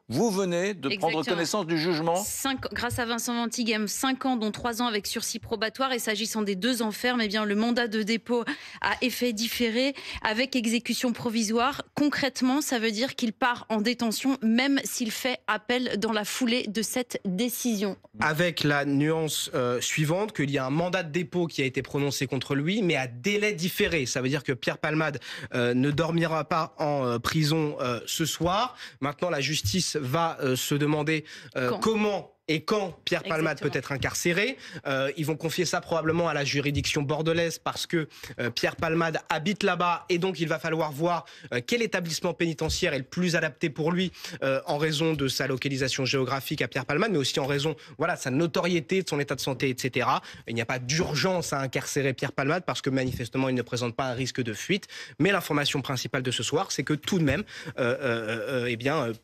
Vous venez de prendre Exactement. connaissance du jugement. Grâce à Vincent Mantighem, 5 ans, dont 3 ans avec sursis probatoire. Et s'agissant des 2 ans ferme, eh bien, le mandat de dépôt a effet différé avec exécution provisoire. Concrètement, ça veut dire qu'il part en détention, même s'il fait appel dans la foulée de cette décision. Avec la nuance suivante, qu'il y a un mandat de dépôt qui a été prononcé contre lui, mais à délai différé. Ça veut dire que Pierre Palmade ne dormira pas en prison ce soir. Maintenant, la justice va se demander comment et quand Pierre Palmade peut être incarcéré. Ils vont confier ça probablement à la juridiction bordelaise parce que Pierre Palmade habite là-bas et donc il va falloir voir quel établissement pénitentiaire est le plus adapté pour lui en raison de sa localisation géographique à Pierre Palmade, mais aussi en raison de sa notoriété, de son état de santé, etc. Il n'y a pas d'urgence à incarcérer Pierre Palmade parce que manifestement il ne présente pas un risque de fuite. Mais l'information principale de ce soir, c'est que tout de même,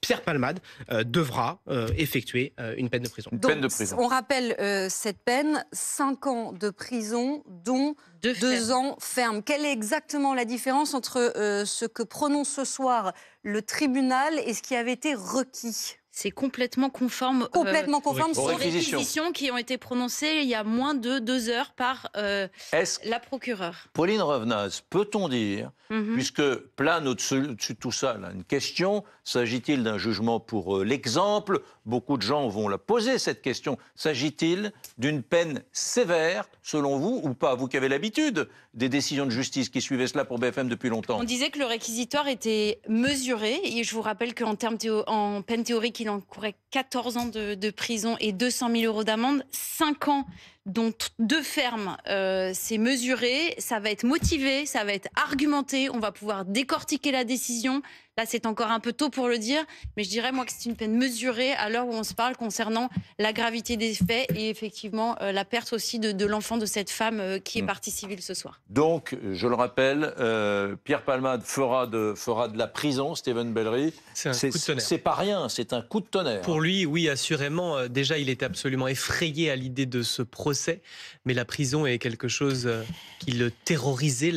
Pierre Palmade devra effectuer une peine de prison. Donc, on rappelle cette peine, 5 ans de prison, dont 2 ans ferme. Quelle est exactement la différence entre ce que prononce ce soir le tribunal et ce qui avait été requis ? C'est complètement conforme, aux réquisitions qui ont été prononcées il y a moins de 2 heures par la procureure. Pauline Revenaz, peut-on dire, puisque plane au-dessus de tout ça, là, une question, s'agit-il d'un jugement pour l'exemple? Beaucoup de gens vont la poser, cette question. S'agit-il d'une peine sévère, selon vous, ou pas? Vous qui avez l'habitude des décisions de justice qui suivaient cela pour BFM depuis longtemps. On disait que le réquisitoire était mesuré. Et je vous rappelle qu'en en peine théorique, il encourait 14 ans de prison et 200 000 euros d'amende. 5 ans, dont 2 fermes. C'est mesuré, ça va être motivé, ça va être argumenté. On va pouvoir décortiquer la décision. Là, c'est encore un peu tôt pour le dire, mais je dirais moi que c'est une peine mesurée à l'heure où on se parle concernant la gravité des faits et effectivement la perte aussi de l'enfant de cette femme qui est partie civile ce soir. Donc, je le rappelle, Pierre Palmade fera de la prison, Steven Bellery. C'est un coup de tonnerre. C'est pas rien, c'est un coup de tonnerre. Pour lui, oui, assurément. Déjà, il était absolument effrayé à l'idée de ce procès, mais la prison est quelque chose qui le terrorisait.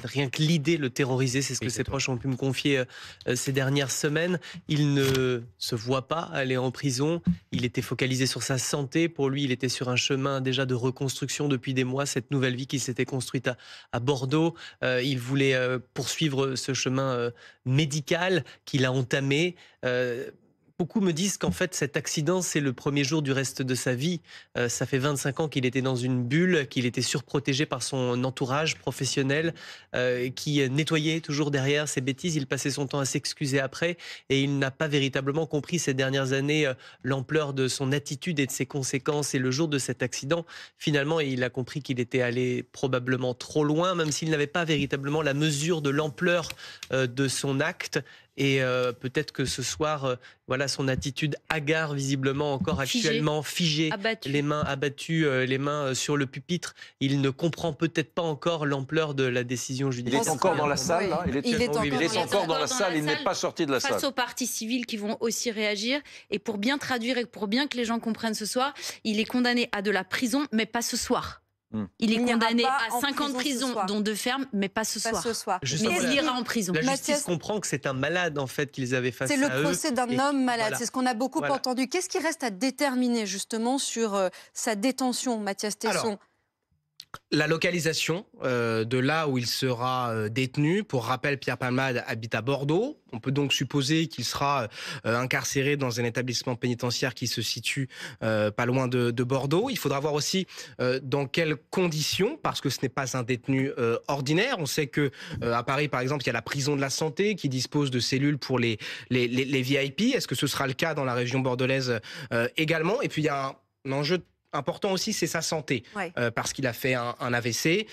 Rien que l'idée le terrorisait, c'est ce que ses proches ont pu me confier ces dernières semaines. Il ne se voit pas aller en prison. Il était focalisé sur sa santé. Pour lui, il était sur un chemin déjà de reconstruction depuis des mois, cette nouvelle vie qui s'était construite à Bordeaux. Il voulait poursuivre ce chemin médical qu'il a entamé. Beaucoup me disent qu'en fait, cet accident, c'est le premier jour du reste de sa vie. Ça fait 25 ans qu'il était dans une bulle, qu'il était surprotégé par son entourage professionnel, qui nettoyait toujours derrière ses bêtises. Il passait son temps à s'excuser après et il n'a pas véritablement compris ces dernières années l'ampleur de son attitude et de ses conséquences. Et le jour de cet accident, finalement, il a compris qu'il était allé probablement trop loin, même s'il n'avait pas véritablement la mesure de l'ampleur de son acte. Et peut-être que ce soir, son attitude hagard visiblement encore actuellement figée, les mains abattues, les mains sur le pupitre. Il ne comprend peut-être pas encore l'ampleur de la décision judiciaire. Il est encore dans la salle, là. Il est encore dans la salle, il n'est pas sorti de la salle. Face aux parties civiles qui vont aussi réagir. Et pour bien traduire et pour bien que les gens comprennent ce soir, il est condamné à de la prison, mais pas ce soir. Il est condamné à 5 ans de prison, dont 2 fermes, mais pas ce soir. Mais il ira en prison. La justice comprend que c'est un malade, en fait, qu'ils avaient face à eux. C'est le procès d'un homme malade, c'est ce qu'on a beaucoup entendu. Qu'est-ce qui reste à déterminer, justement, sur sa détention, Mathias Tesson ? La localisation de là où il sera détenu. Pour rappel, Pierre Palmade habite à Bordeaux. On peut donc supposer qu'il sera incarcéré dans un établissement pénitentiaire qui se situe pas loin de Bordeaux. Il faudra voir aussi dans quelles conditions, parce que ce n'est pas un détenu ordinaire. On sait que à Paris, par exemple, il y a la prison de la Santé qui dispose de cellules pour les VIP. Est-ce que ce sera le cas dans la région bordelaise également? Et puis il y a un enjeu important aussi, c'est sa santé, parce qu'il a fait un AVC,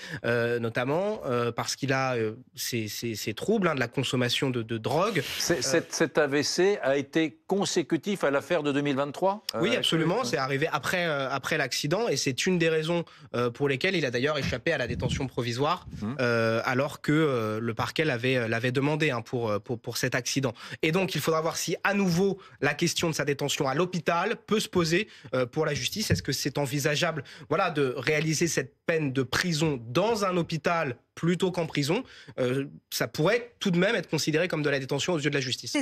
notamment parce qu'il a ces troubles de la consommation de drogue. Cet AVC a été consécutif à l'affaire de 2023 ? Oui, absolument. C'est arrivé après l'accident et c'est une des raisons pour lesquelles il a d'ailleurs échappé à la détention provisoire, alors que le parquet l'avait demandé pour cet accident. Et donc, il faudra voir si, à nouveau, la question de sa détention à l'hôpital peut se poser pour la justice. Est-ce que c'est envisageable de réaliser cette peine de prison dans un hôpital plutôt qu'en prison? Ça pourrait tout de même être considéré comme de la détention aux yeux de la justice.